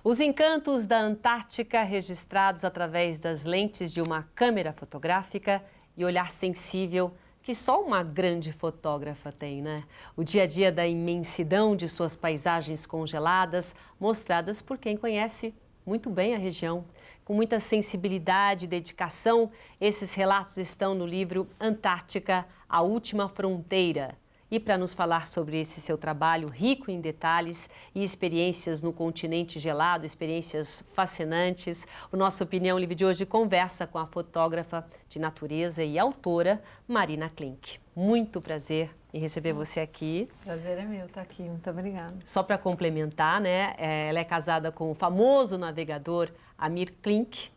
Os encantos da Antártica registrados através das lentes de uma câmera fotográfica e olhar sensível que só uma grande fotógrafa tem, né? O dia a dia da imensidão de suas paisagens congeladas, mostradas por quem conhece muito bem a região. Com muita sensibilidade e dedicação, esses relatos estão no livro Antártica, a Última Fronteira. E para nos falar sobre esse seu trabalho rico em detalhes e experiências no continente gelado, experiências fascinantes, o Nossa Opinião Livre de hoje conversa com a fotógrafa de natureza e autora Marina Klink. Muito prazer em receber você aqui. Prazer é meu estar aqui, muito obrigada. Só para complementar, né, ela é casada com o famoso navegador Amir Klink,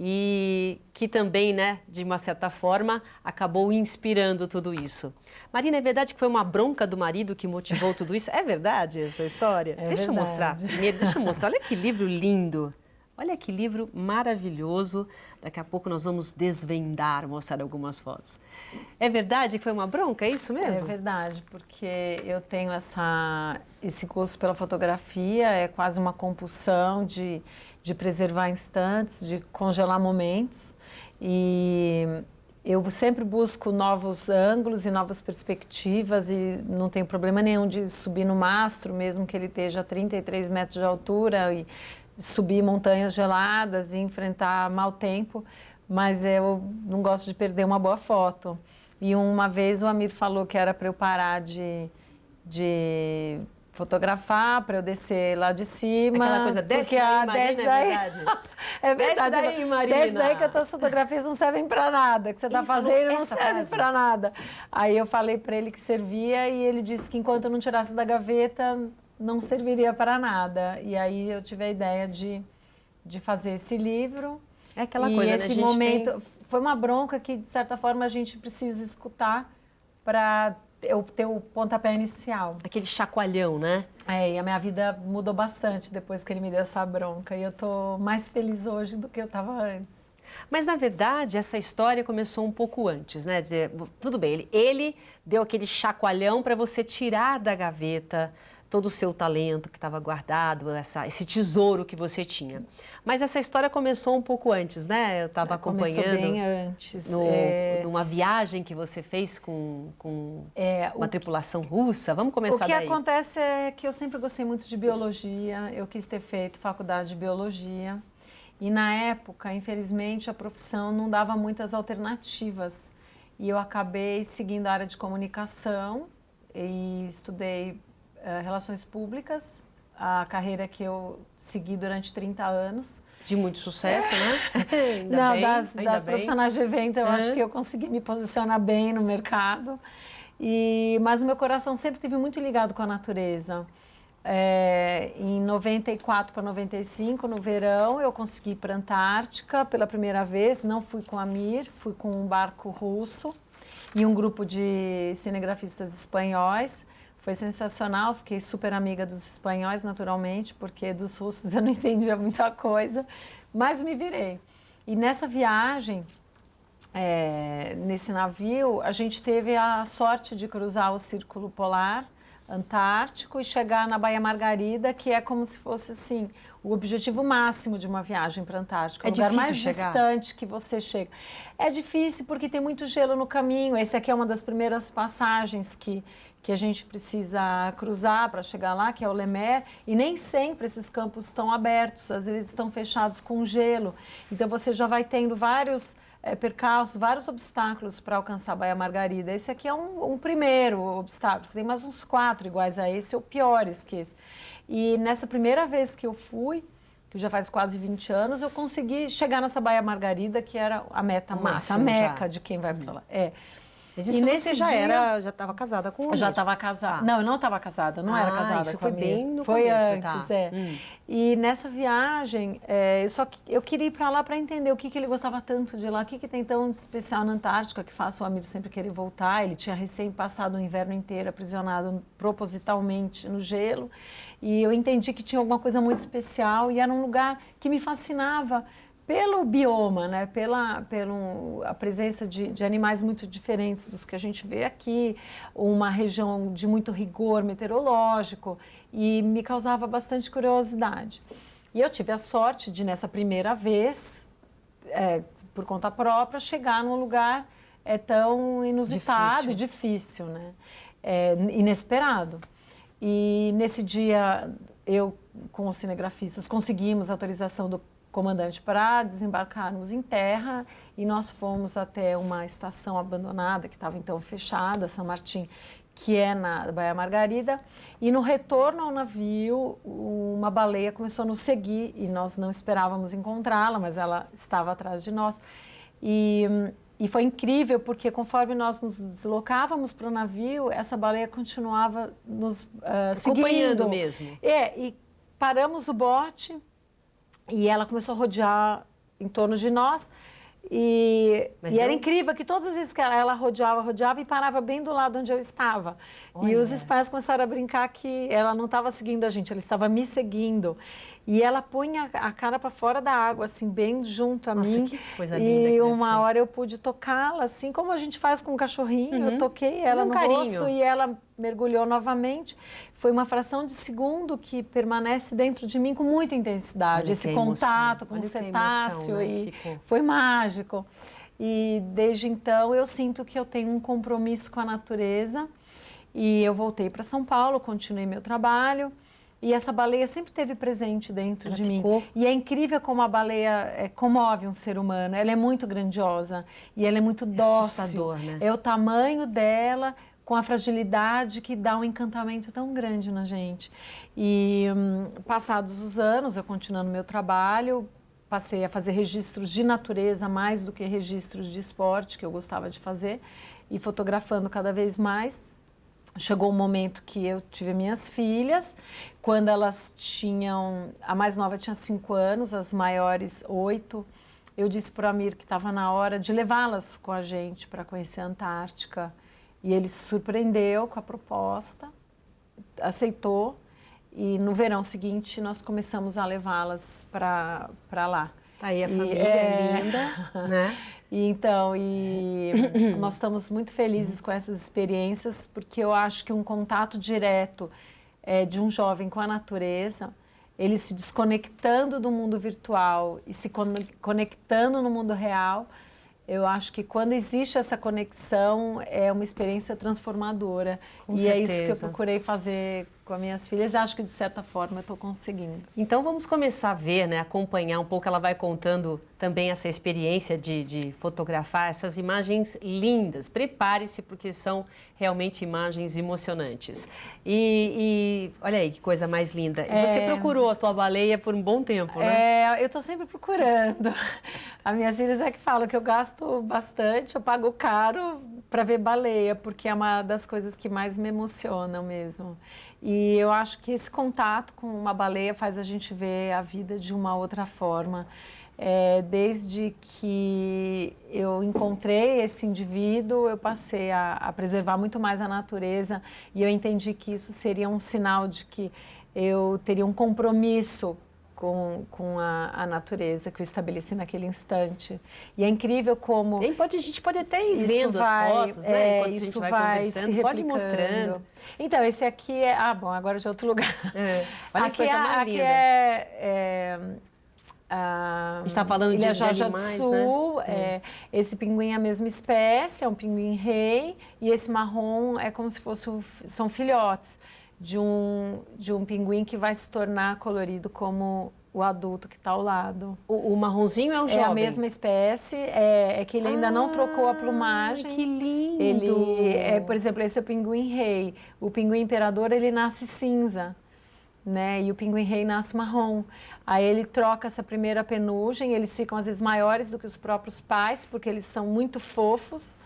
e que também, né, de uma certa forma, acabou inspirando tudo isso. Marina, é verdade que foi uma bronca do marido que motivou tudo isso? É verdade essa história? Deixa eu mostrar. Primeiro, deixa eu mostrar. Olha que livro lindo. Olha que livro maravilhoso. Daqui a pouco nós vamos desvendar, mostrar algumas fotos. É verdade que foi uma bronca, é isso mesmo? É verdade, porque eu tenho esse gosto pela fotografia, é quase uma compulsão de preservar instantes, de congelar momentos. E eu sempre busco novos ângulos e novas perspectivas e não tenho problema nenhum de subir no mastro, mesmo que ele esteja a 33 metros de altura e subir montanhas geladas e enfrentar mau tempo, mas eu não gosto de perder uma boa foto. E uma vez o Amir falou que era para eu parar de fotografar, para eu descer lá de cima. Aquela coisa, desce daí, Marina, é verdade? É verdade. Desce daí, Marina. Desce daí que as tuas fotografias não servem para nada, que você está fazendo não serve para nada. Aí eu falei para ele que servia e ele disse que enquanto eu não tirasse da gaveta, não serviria para nada. E aí eu tive a ideia de fazer esse livro. É aquela e coisa, esse né? momento foi uma bronca que, de certa forma, a gente precisa escutar para eu ter o pontapé inicial. Aquele chacoalhão, né? É, e a minha vida mudou bastante depois que ele me deu essa bronca. E eu tô mais feliz hoje do que eu estava antes. Mas, na verdade, essa história começou um pouco antes, né? Dizer, tudo bem, ele deu aquele chacoalhão para você tirar da gaveta todo o seu talento que estava guardado, esse tesouro que você tinha. Mas essa história começou um pouco antes, né? Eu estava acompanhando. Começou bem antes. Numa viagem que você fez com uma tripulação russa. Vamos começar daí. O que acontece é que eu sempre gostei muito de biologia, eu quis ter feito faculdade de biologia. E na época, infelizmente, a profissão não dava muitas alternativas. E eu acabei seguindo a área de comunicação e estudei Relações Públicas, a carreira que eu segui durante 30 anos. De muito sucesso, né? Não, das profissionais de evento, eu acho que eu consegui me posicionar bem no mercado. Mas o meu coração sempre esteve muito ligado com a natureza. Em 94 para 95, no verão, eu consegui ir para a Antártica pela primeira vez. Não fui com a Mir, fui com um barco russo e um grupo de cinegrafistas espanhóis. Foi sensacional, fiquei super amiga dos espanhóis, naturalmente, porque dos russos eu não entendia muita coisa, mas me virei. E nessa viagem, nesse navio, a gente teve a sorte de cruzar o Círculo Polar Antártico e chegar na Baía Margarida, que é como se fosse, assim, o objetivo máximo de uma viagem para a Antártica. É o lugar mais distante que você chega. É difícil porque tem muito gelo no caminho. Esse aqui é uma das primeiras passagens que a gente precisa cruzar para chegar lá, que é o Lemaire, e nem sempre esses campos estão abertos, às vezes estão fechados com gelo. Então você já vai tendo vários percalços, vários obstáculos para alcançar a Baía Margarida. Esse aqui é um primeiro obstáculo, você tem mais uns 4 iguais a esse ou piores que esse. E nessa primeira vez que eu fui, que já faz quase 20 anos, eu consegui chegar nessa Baía Margarida, que era a meta máxima, a meca de quem vai para lá. Mas isso você já estava casada com o Já estava casada. Não, eu não estava casada, não era casada isso com a foi bem no Foi começo, antes, E nessa viagem, eu queria ir para lá para entender o que ele gostava tanto de lá, o que tem tão especial na Antártica, que faz o Amir sempre querer voltar. Ele tinha recém passado o inverno inteiro aprisionado propositalmente no gelo. E eu entendi que tinha alguma coisa muito especial e era um lugar que me fascinava pelo bioma, né? Pela a presença de animais muito diferentes dos que a gente vê aqui, uma região de muito rigor meteorológico, e me causava bastante curiosidade. E eu tive a sorte de, nessa primeira vez, por conta própria, chegar num lugar tão inusitado e difícil, né? Inesperado. E nesse dia, eu com os cinegrafistas conseguimos a autorização do comandante para desembarcarmos em terra e nós fomos até uma estação abandonada que estava então fechada, São Martim, que é na Baía Margarida, e no retorno ao navio uma baleia começou a nos seguir e nós não esperávamos encontrá-la, mas ela estava atrás de nós e foi incrível porque conforme nós nos deslocávamos para o navio, essa baleia continuava nos acompanhando seguindo. Mesmo. E paramos o bote e ela começou a rodear em torno de nós. E era incrível que todas as vezes que ela rodeava e parava bem do lado onde eu estava. Olha. E os espanhóis começaram a brincar que ela não estava seguindo a gente, ela estava me seguindo. E ela punha a cara para fora da água, assim, bem junto a mim. Que coisa linda. E uma hora eu pude tocá-la, assim como a gente faz com um cachorrinho. Eu toquei ela no rosto e ela mergulhou novamente. Foi uma fração de segundo que permanece dentro de mim com muita intensidade. Esse contato com o cetáceo, e foi mágico. E desde então eu sinto que eu tenho um compromisso com a natureza. E eu voltei para São Paulo, continuei meu trabalho. E essa baleia sempre esteve presente dentro de mim. E é incrível como a baleia comove um ser humano. Ela é muito grandiosa e ela é muito dócil. Assustador, né? É o tamanho dela com a fragilidade que dá um encantamento tão grande na gente. E passados os anos, eu continuando meu trabalho, passei a fazer registros de natureza mais do que registros de esporte, que eu gostava de fazer, e fotografando cada vez mais. Chegou um momento que eu tive minhas filhas, quando elas tinham, a mais nova tinha 5 anos, as maiores 8, eu disse para o Amir que estava na hora de levá-las com a gente para conhecer a Antártica. E ele se surpreendeu com a proposta, aceitou, e no verão seguinte nós começamos a levá-las para lá. Aí a família é linda, né? Então, nós estamos muito felizes com essas experiências, porque eu acho que um contato direto de um jovem com a natureza, ele se desconectando do mundo virtual e se conectando no mundo real, eu acho que quando existe essa conexão, é uma experiência transformadora. Com certeza. É isso que eu procurei fazer com as minhas filhas, acho que de certa forma eu estou conseguindo. Então vamos começar a ver, né, acompanhar um pouco, ela vai contando também essa experiência de fotografar essas imagens lindas. Prepare-se porque são realmente imagens emocionantes. E olha aí que coisa mais linda. E você procurou a tua baleia por um bom tempo, né? Eu estou sempre procurando. As minhas filhas que falam que eu gasto bastante, eu pago caro para ver baleia, porque é uma das coisas que mais me emocionam mesmo. E eu acho que esse contato com uma baleia faz a gente ver a vida de uma outra forma. Desde que eu encontrei esse indivíduo, eu passei a preservar muito mais a natureza e eu entendi que isso seria um sinal de que eu teria um compromisso com a natureza que eu estabeleci naquele instante. E é incrível como... A gente pode até ir vendo as fotos, né? Enquanto a gente vai conversando, pode ir mostrando. Então, esse aqui é... bom, agora já é outro lugar. Olha que coisa mais linda. A gente está falando de animais, Sul, né? Esse pinguim é a mesma espécie, é um pinguim rei, e esse marrom é como se são filhotes de um pinguim que vai se tornar colorido como o adulto que está ao lado. O marronzinho é o jovem? É a mesma espécie, é que ele ainda não trocou a plumagem. Que lindo! Por exemplo, esse é o pinguim rei. O pinguim imperador, ele nasce cinza, né? E o pinguim rei nasce marrom. Aí ele troca essa primeira penugem, eles ficam às vezes maiores do que os próprios pais, porque eles são muito fofos.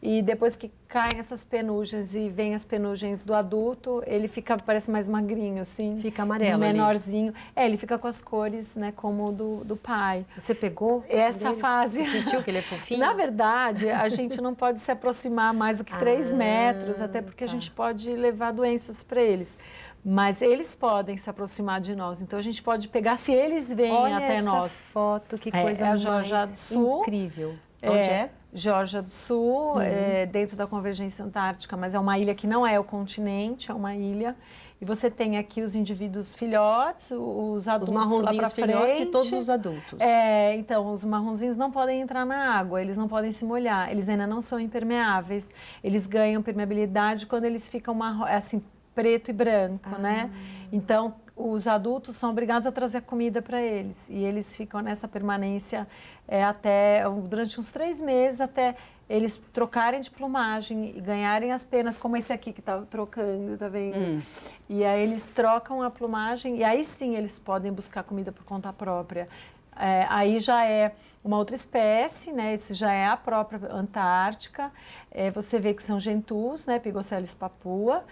E depois que caem essas penugens e vêm as penugens do adulto, ele parece mais magrinho, assim. Fica amarelo menorzinho. Ele fica com as cores, né, como o do pai. Você pegou essa fase? Você sentiu que ele é fofinho? Na verdade, a gente não pode se aproximar mais do que 3 metros, até porque a gente pode levar doenças para eles. Mas eles podem se aproximar de nós, então a gente pode pegar, se eles vêm até nós. Olha essa foto, que coisa é a Geórgia do Sul. Incrível. Onde é? Geórgia do Sul, dentro da Convergência Antártica, mas é uma ilha que não é o continente, é uma ilha. E você tem aqui os indivíduos filhotes, os adultos os marronzinhos lá para frente. E todos os adultos. Então, os marronzinhos não podem entrar na água, eles não podem se molhar, eles ainda não são impermeáveis. Eles ganham permeabilidade quando eles ficam assim, preto e branco, né? Então, os adultos são obrigados a trazer comida para eles. E eles ficam nessa permanência durante uns 3 meses, até eles trocarem de plumagem e ganharem as penas, como esse aqui que está trocando, tá vendo? E aí eles trocam a plumagem e aí sim eles podem buscar comida por conta própria. Aí já é uma outra espécie, né? Esse já é a própria Antártica. Você vê que são gentus, né? Pigocelis papua.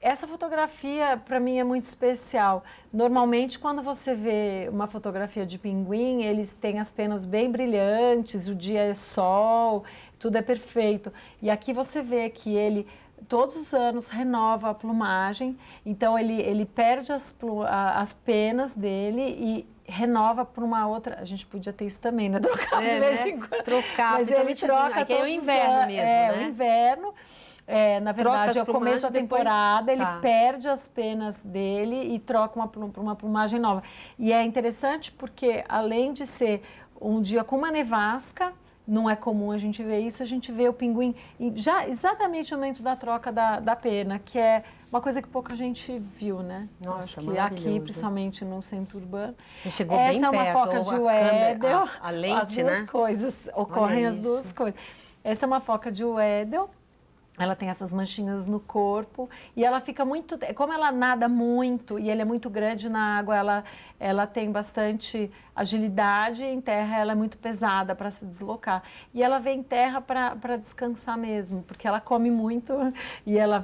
Essa fotografia, para mim, é muito especial. Normalmente, quando você vê uma fotografia de pinguim, eles têm as penas bem brilhantes, o dia é sol, tudo é perfeito. E aqui você vê que ele, todos os anos, renova a plumagem, então ele perde as penas dele e renova por uma outra. A gente podia ter isso também, né? Trocar de vez em quando. Trocar, mas ele troca aqui é o inverno mesmo, né? o inverno. Na verdade, é o começo da temporada, ele perde as penas dele e troca por uma plumagem nova. E é interessante porque, além de ser um dia com uma nevasca, não é comum a gente ver isso, a gente vê o pinguim já exatamente no momento da troca da pena, que é uma coisa que pouca gente viu, né? Nossa, acho que aqui, principalmente no centro urbano. Você chegou bem perto. Essa é uma foca de Weddell. A lente, as duas coisas, ocorrem as duas coisas. Essa é uma foca de Weddell. Ela tem essas manchinhas no corpo e ela fica muito... Como ela nada muito e ele é muito grande na água, ela tem bastante agilidade. Em terra, ela é muito pesada para se deslocar. E ela vem em terra para descansar mesmo, porque ela come muito e ela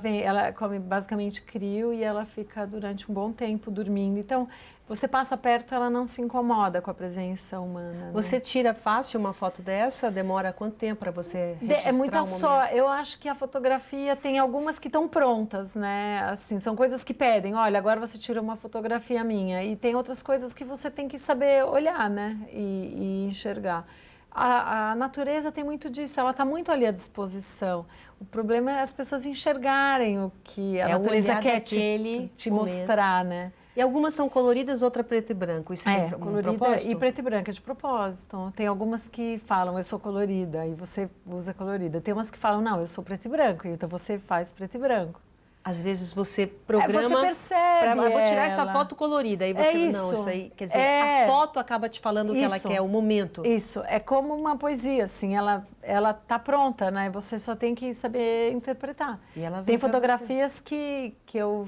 come basicamente crio e ela fica durante um bom tempo dormindo. Então, você passa perto, ela não se incomoda com a presença humana. Né? Você tira fácil uma foto dessa? Demora quanto tempo para você registrar É muita um momento? só. Eu acho que a fotografia tem algumas que estão prontas, né? Assim, são coisas que pedem. Olha, agora você tira uma fotografia minha. E tem outras coisas que você tem que saber olhar, né? E enxergar. A natureza tem muito disso. Ela está muito ali à disposição. O problema é as pessoas enxergarem o que a natureza quer te mostrar, né? E algumas são coloridas, outra preto e branco. Isso é colorida e preto e branco é de propósito. Tem algumas que falam, eu sou colorida, e você usa colorida. Tem umas que falam, não, eu sou preto e branco, então você faz preto e branco. Às vezes você programa... você percebe vou tirar essa foto colorida. Aí você, não, isso aí... Quer dizer, a foto acaba te falando o que ela quer, o momento. Isso, é como uma poesia, assim, ela tá pronta, né? Você só tem que saber interpretar. E ela tem fotografias que eu...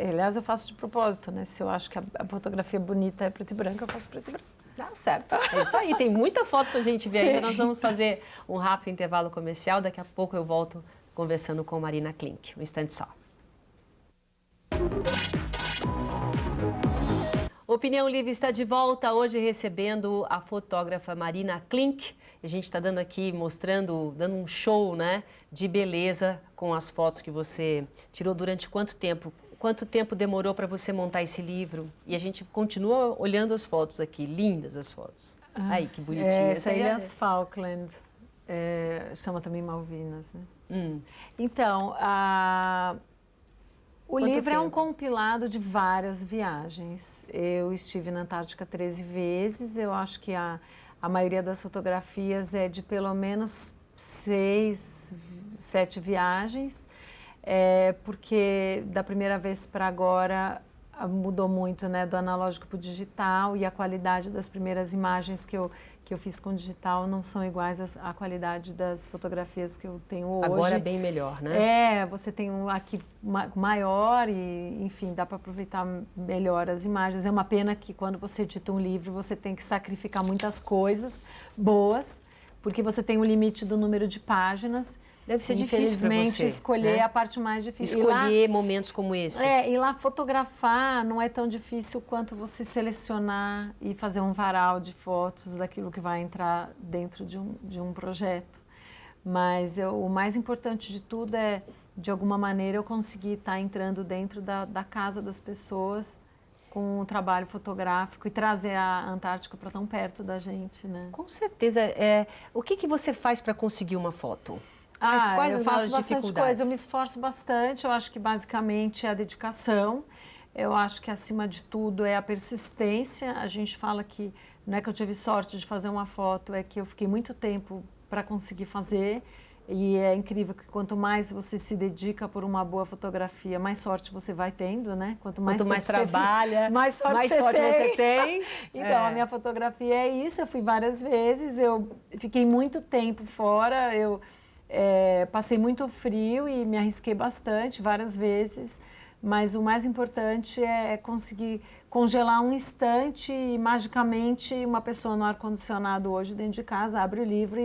aliás, eu faço de propósito, né? Se eu acho que a fotografia bonita é preto e branco, eu faço preto e branco. Tá certo. É isso aí, tem muita foto pra gente ver ainda. Nós vamos fazer um rápido intervalo comercial. Daqui a pouco eu volto conversando com Marina Klink. Um instante só. Opinião Livre está de volta, hoje recebendo a fotógrafa Marina Klink. A gente está dando aqui, dando um show, né, de beleza com as fotos que você tirou durante quanto tempo? Quanto tempo demorou para você montar esse livro? E a gente continua olhando as fotos aqui, lindas as fotos. Aí, que bonitinha. Essa ilha Falkland, chama também Malvinas, né? Então, o livro é um compilado de várias viagens. Eu estive na Antártica 13 vezes, eu acho que a maioria das fotografias é de pelo menos 6, 7 viagens, porque da primeira vez para agora mudou muito, né, do analógico para o digital, e a qualidade das primeiras imagens que eu fiz com digital não são iguais à qualidade das fotografias que eu tenho hoje. Agora é bem melhor, né? Você tem um arquivo maior e, enfim, dá para aproveitar melhor as imagens. É uma pena que quando você edita um livro, você tem que sacrificar muitas coisas boas, porque você tem um limite do número de páginas. Deve ser difícil para você, escolher, né? A parte mais difícil. Escolher momentos como esse. E lá fotografar não é tão difícil quanto você selecionar e fazer um varal de fotos daquilo que vai entrar dentro de um projeto. Mas o mais importante de tudo é de alguma maneira eu consegui estar entrando dentro da casa das pessoas com um trabalho fotográfico e trazer a Antártica para tão perto da gente, né? Com certeza. O que você faz para conseguir uma foto? Quais eu as faço maiores bastante dificuldades? coisa, eu me esforço bastante, eu acho que basicamente é a dedicação, eu acho que acima de tudo é a persistência. A gente fala que não é que eu tive sorte de fazer uma foto, é que eu fiquei muito tempo para conseguir fazer. E é incrível que quanto mais você se dedica por uma boa fotografia, mais sorte você vai tendo, né? Quanto mais trabalha, mais sorte você tem. Então, a minha fotografia é isso. Eu fui várias vezes, eu fiquei muito tempo fora, eu passei muito frio e me arrisquei bastante, várias vezes. Mas o mais importante é conseguir congelar um instante e, magicamente, uma pessoa no ar-condicionado hoje dentro de casa abre o livro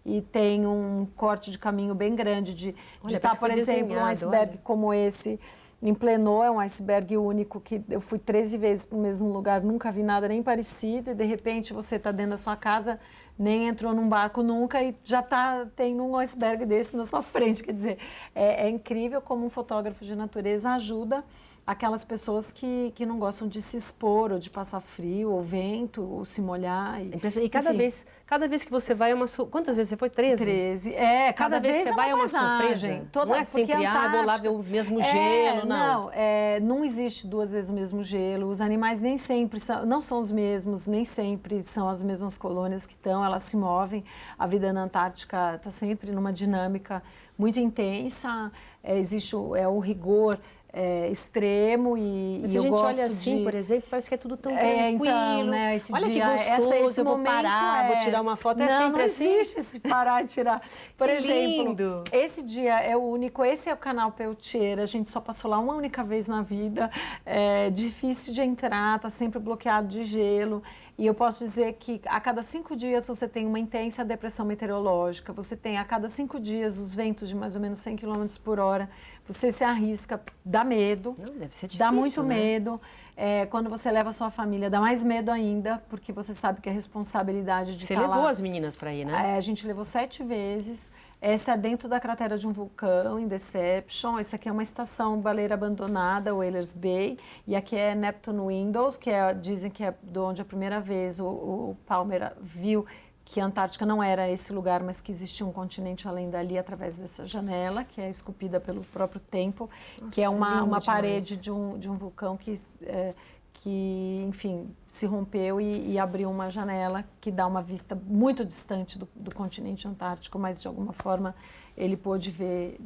e tem um corte de caminho bem grande de estar, por exemplo, um iceberg como esse em Plenô, é um iceberg único que eu fui 13 vezes para o mesmo lugar, nunca vi nada nem parecido, e de repente você está dentro da sua casa, nem entrou num barco nunca e já está tendo um iceberg desse na sua frente. Quer dizer, é incrível como um fotógrafo de natureza ajuda aquelas pessoas que não gostam de se expor, ou de passar frio, ou vento, ou se molhar. E cada vez que você vai é uma surpresa. Quantas vezes você foi? 13? 13. Cada vez que você vai é uma surpresa. Não é sempre, vou lá ver o mesmo gelo, não. Não existe duas vezes o mesmo gelo. Os animais nem sempre não são os mesmos, nem sempre são as mesmas colônias que estão, elas se movem. A vida na Antártica está sempre numa dinâmica muito intensa, existe o rigor extremo Mas se a gente olha assim, por exemplo, parece que é tudo tão tranquilo. Então, né, esse olha dia, que gostoso, esse eu vou momento parar, vou tirar uma foto, não assim? Não existe esse parar e tirar. Por exemplo, lindo. Esse dia é o único, esse é o canal Peltier, a gente só passou lá uma única vez na vida, é difícil de entrar, tá sempre bloqueado de gelo. E eu posso dizer que a cada 5 dias você tem uma intensa depressão meteorológica, você tem a cada 5 dias os ventos de mais ou menos 100 km por hora, você se arrisca, dá medo, não, deve ser difícil, dá muito né? medo. Quando você leva a sua família, dá mais medo ainda, porque você sabe que a responsabilidade de estar lá... Você levou as meninas para ir, né? A gente levou 7 vezes. Essa é dentro da cratera de um vulcão, em Deception. Essa aqui é uma estação baleira abandonada, Whalers Bay. E aqui é Neptune Windows, que dizem que é de onde a primeira vez o Palmer viu que a Antártica não era esse lugar, mas que existia um continente além dali, através dessa janela, que é esculpida pelo próprio tempo. Nossa, que é uma parede de um vulcão que, enfim, se rompeu e abriu uma janela que dá uma vista muito distante do continente antártico, mas de alguma forma ele pôde ver,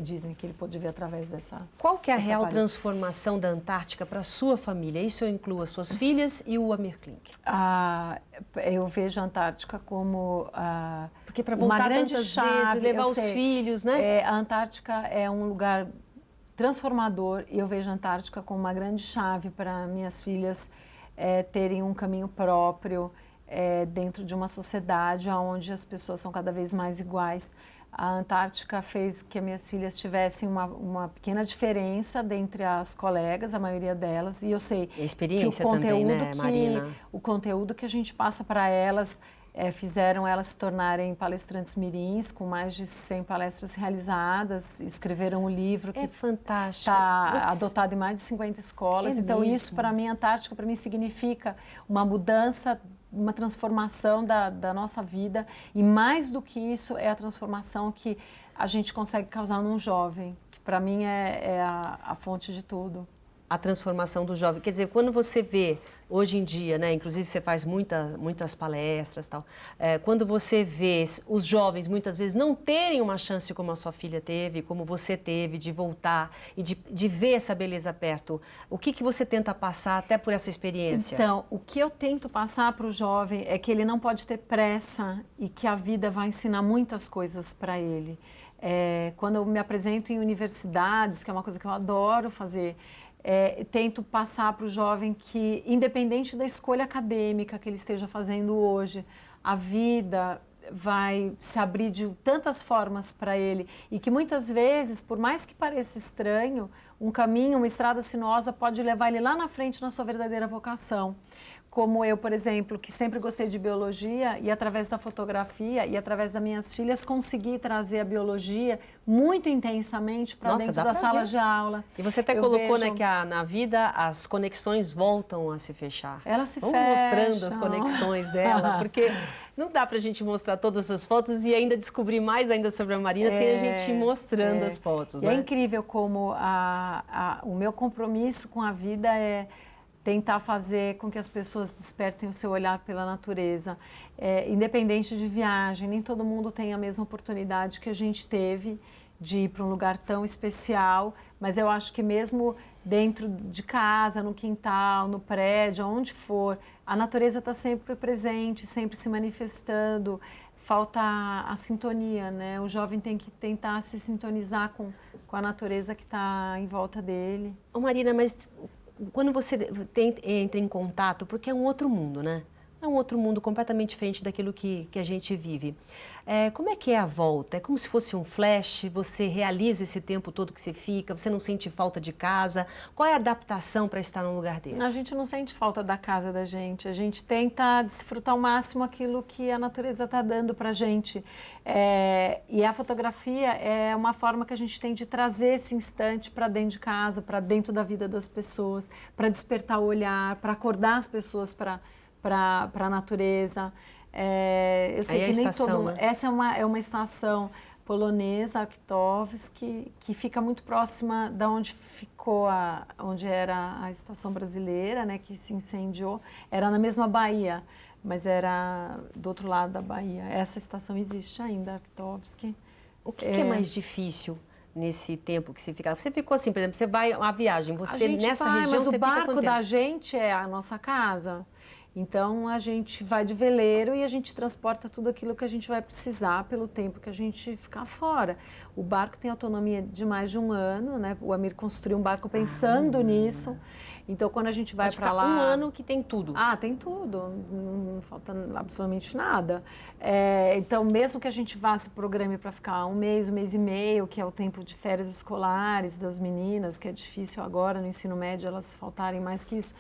dizem que ele pôde ver através dessa... Qual que é a real transformação da Antártica para a sua família? Isso inclui as suas filhas e o Amir Klink. Eu vejo a Antártica como porque para voltar uma grande tantas chave, vezes, levar os filhos, né? A Antártica é um lugar transformador e eu vejo a Antártica como uma grande chave para minhas filhas terem um caminho próprio dentro de uma sociedade onde as pessoas são cada vez mais iguais. A Antártica fez que as minhas filhas tivessem uma pequena diferença dentre as colegas, a maioria delas, e eu sei que o conteúdo também, né, Marina? O conteúdo que a gente passa para elas fizeram elas se tornarem palestrantes mirins, com mais de 100 palestras realizadas, escreveram um livro que fantástico. Está adotado em mais de 50 escolas. Então, mesmo? Isso, para mim, Antártica, para mim, significa uma mudança, uma transformação da nossa vida. E mais do que isso, é a transformação que a gente consegue causar num jovem, que para mim é a fonte de tudo. A transformação do jovem. Quer dizer, quando você vê, hoje em dia, né, inclusive você faz muitas palestras, tal, quando você vê os jovens, muitas vezes, não terem uma chance como a sua filha teve, como você teve, de voltar e de ver essa beleza perto, o que você tenta passar até por essa experiência? Então, o que eu tento passar para o jovem é que ele não pode ter pressa e que a vida vai ensinar muitas coisas para ele. Quando eu me apresento em universidades, que é uma coisa que eu adoro fazer, tento passar para o jovem que, independente da escolha acadêmica que ele esteja fazendo hoje, a vida vai se abrir de tantas formas para ele e que muitas vezes, por mais que pareça estranho, um caminho, uma estrada sinuosa pode levar ele lá na frente na sua verdadeira vocação. como eu, por exemplo, que sempre gostei de biologia e através da fotografia e através das minhas filhas consegui trazer a biologia muito intensamente para dentro da sala de aula. E você até colocou, né, que na vida as conexões voltam a se fechar. Elas se fecham. Mostrando as conexões dela, porque não dá para a gente mostrar todas as fotos e ainda descobrir mais ainda sobre a Marina sem a gente ir mostrando as fotos, né? É incrível como o meu compromisso com a vida é tentar fazer com que as pessoas despertem o seu olhar pela natureza. Independente de viagem, nem todo mundo tem a mesma oportunidade que a gente teve de ir para um lugar tão especial, mas eu acho que mesmo dentro de casa, no quintal, no prédio, onde for, a natureza está sempre presente, sempre se manifestando. Falta a sintonia, né? O jovem tem que tentar se sintonizar com a natureza que está em volta dele. Ô Marina, mas quando você entra em contato, porque é um outro mundo, né? É um outro mundo completamente diferente daquilo que a gente vive. Como é que é a volta? É como se fosse um flash, você realiza esse tempo todo que você fica, você não sente falta de casa? Qual é a adaptação para estar num lugar desse? A gente não sente falta da casa da gente, a gente tenta desfrutar ao máximo aquilo que a natureza está dando para a gente. E a fotografia é uma forma que a gente tem de trazer esse instante para dentro de casa, para dentro da vida das pessoas, para despertar o olhar, para acordar as pessoas para a natureza. Eu sei que nem todo... Né? Essa é uma estação polonesa, Arktowski, que fica muito próxima da onde ficou onde era a estação brasileira, né, que se incendiou. Era na mesma Bahia, mas era do outro lado da Bahia. Essa estação existe ainda, Arktowski. O que é mais difícil nesse tempo que você fica? Você ficou assim, por exemplo, você vai a viagem, você nessa região, mas você o barco fica da gente é a nossa casa. Então, a gente vai de veleiro e a gente transporta tudo aquilo que a gente vai precisar pelo tempo que a gente ficar fora. O barco tem autonomia de mais de um ano, né? O Amir construiu um barco pensando nisso. Então, quando a gente vai para lá... um ano que tem tudo. Tem tudo. Não falta absolutamente nada. Então, mesmo que a gente vá se programe para ficar um mês e meio, que é o tempo de férias escolares das meninas, que é difícil agora no ensino médio elas faltarem mais que isso.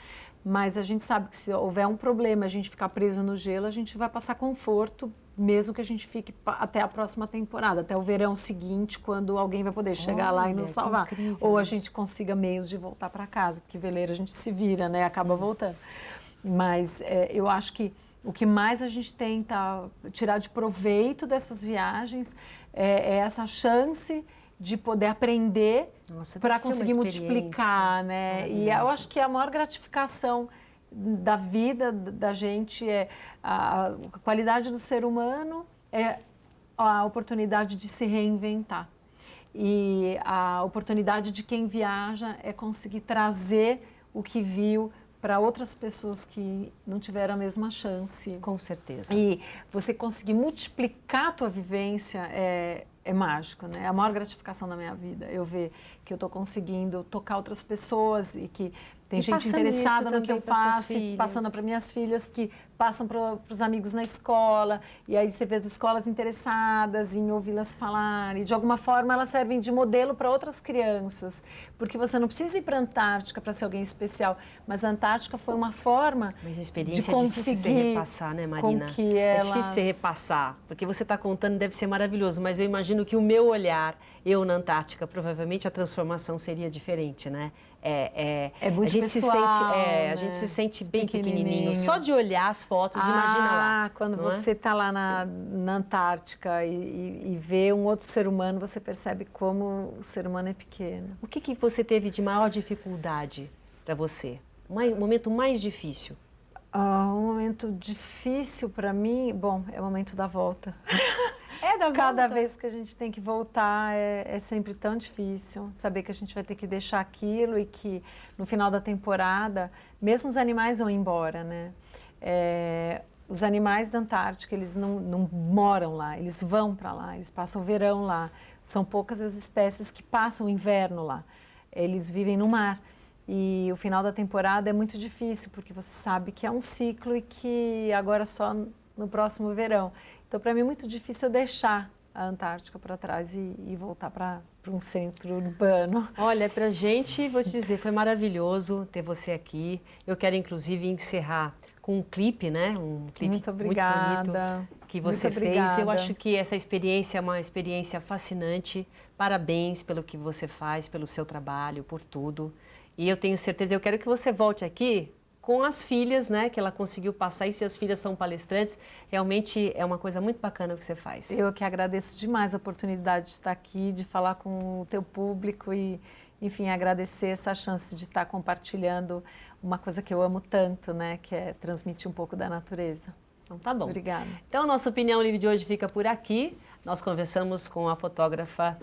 Mas a gente sabe que se houver um problema, a gente ficar preso no gelo, a gente vai passar conforto, mesmo que a gente fique até a próxima temporada, até o verão seguinte, quando alguém vai poder chegar lá e nos salvar. Ou a gente consiga meios de voltar para casa, porque veleiro a gente se vira, né? Acaba voltando. Mas eu acho que o que mais a gente tenta tirar de proveito dessas viagens é essa chance de poder aprender para conseguir multiplicar, né? E eu acho que a maior gratificação da vida da gente é a qualidade do ser humano, é a oportunidade de se reinventar. E a oportunidade de quem viaja é conseguir trazer o que viu para outras pessoas que não tiveram a mesma chance. Com certeza. E você conseguir multiplicar a tua vivência é mágico, né? É a maior gratificação da minha vida. Eu ver que eu estou conseguindo tocar outras pessoas e que tem gente interessada no que eu faço, passando para minhas filhas que passam para os amigos na escola, e aí você vê as escolas interessadas em ouvi-las falar, e de alguma forma elas servem de modelo para outras crianças, porque você não precisa ir para a Antártica para ser alguém especial, mas a Antártica foi uma forma Mas a experiência é difícil de você repassar, né, Marina? É difícil você repassar, porque você está contando, deve ser maravilhoso, mas eu imagino que o meu olhar, eu na Antártica, provavelmente a transformação seria diferente, né? É muito pessoal, né? A gente se sente bem pequenininho. Só de olhar as fotos, imagina lá. Quando você está lá na Antártica e vê um outro ser humano, você percebe como o ser humano é pequeno. O que você teve de maior dificuldade para você? O momento mais difícil? Um momento difícil para mim, bom, é o momento da volta. Cada vez que a gente tem que voltar é sempre tão difícil. Saber que a gente vai ter que deixar aquilo e que no final da temporada, mesmo os animais vão embora, né? Os animais da Antártica, eles não moram lá, eles vão para lá, eles passam o verão lá. São poucas as espécies que passam o inverno lá. Eles vivem no mar. E o final da temporada é muito difícil, porque você sabe que é um ciclo e que agora só no próximo verão. Então, para mim é muito difícil eu deixar a Antártica para trás e voltar para um centro urbano. Olha, para a gente, vou te dizer, foi maravilhoso ter você aqui. Eu quero, inclusive, encerrar com um clipe, né? Um clipe muito obrigada. Muito bonito que você fez. Eu acho que essa experiência é uma experiência fascinante. Parabéns pelo que você faz, pelo seu trabalho, por tudo. E eu tenho certeza, eu quero que você volte aqui com as filhas, né? Que ela conseguiu passar isso e as filhas são palestrantes. Realmente é uma coisa muito bacana o que você faz. Eu que agradeço demais a oportunidade de estar aqui, de falar com o teu público e, enfim, agradecer essa chance de estar compartilhando uma coisa que eu amo tanto, né? Que é transmitir um pouco da natureza. Então tá bom. Obrigada. Então, nossa Opinião Livre de hoje fica por aqui. Nós conversamos com a fotógrafa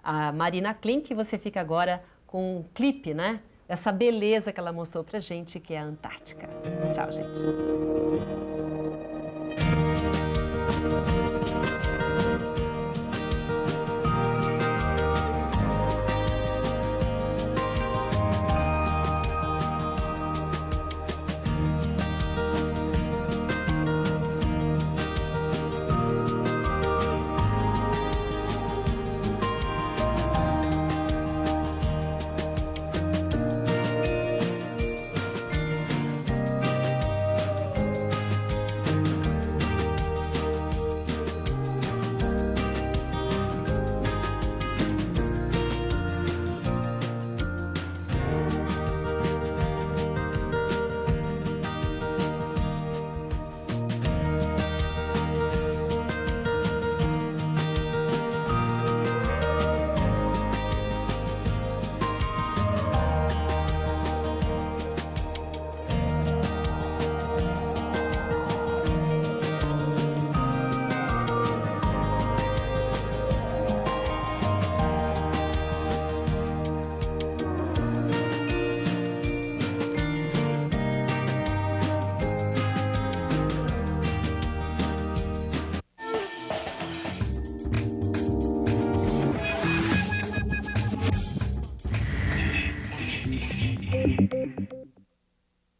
a Marina Klink, e você fica agora com um clipe, né? Essa beleza que ela mostrou pra gente, que é a Antártica. Tchau, gente.